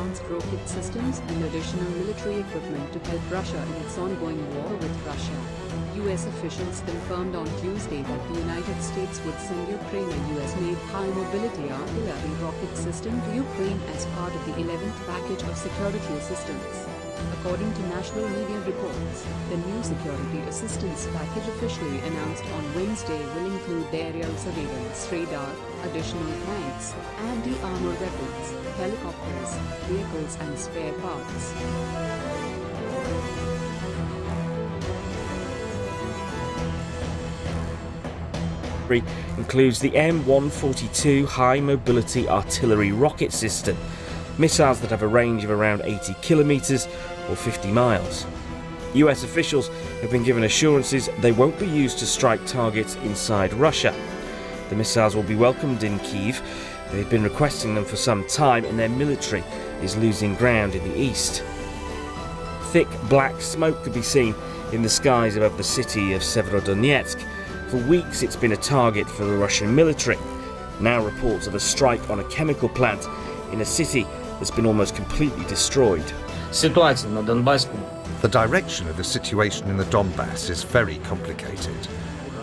advanced rocket systems and additional military equipment to help Russia in its ongoing war with Russia. U.S. officials confirmed on Tuesday that the United States would send Ukraine a U.S.-made high-mobility artillery rocket system to Ukraine as part of the 11th package of security assistance. According to national media reports, the new security assistance package officially announced on Wednesday will include aerial surveillance radar, additional tanks, anti-armor weapons, helicopters, vehicles and spare parts. Includes the M142 High Mobility Artillery Rocket System, missiles that have a range of around 80 kilometres or 50 miles. US officials have been given assurances they won't be used to strike targets inside Russia. The missiles will be welcomed in Kyiv. They've been requesting them for some time and their military is losing ground in the east. Thick black smoke could be seen in the skies above the city of Severodonetsk. For weeks it's been a target for the Russian military. Now reports of a strike on a chemical plant in a city that's been almost completely destroyed. The direction of the situation in the Donbass is very complicated.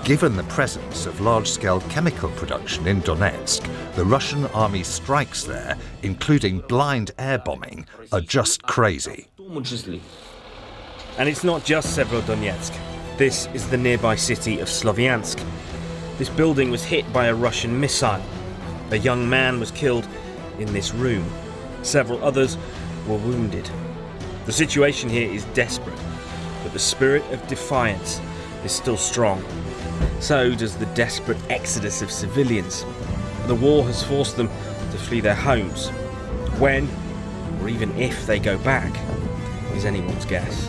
Given the presence of large-scale chemical production in Donetsk, the Russian army strikes there, including blind air bombing, are just crazy. And it's not just Severodonetsk. This is the nearby city of Sloviansk. This building was hit by a Russian missile. A young man was killed in this room. Several others were wounded. The situation here is desperate, but the spirit of defiance is still strong. So does the desperate exodus of civilians. The war has forced them to flee their homes. When, or even if they go back, is anyone's guess.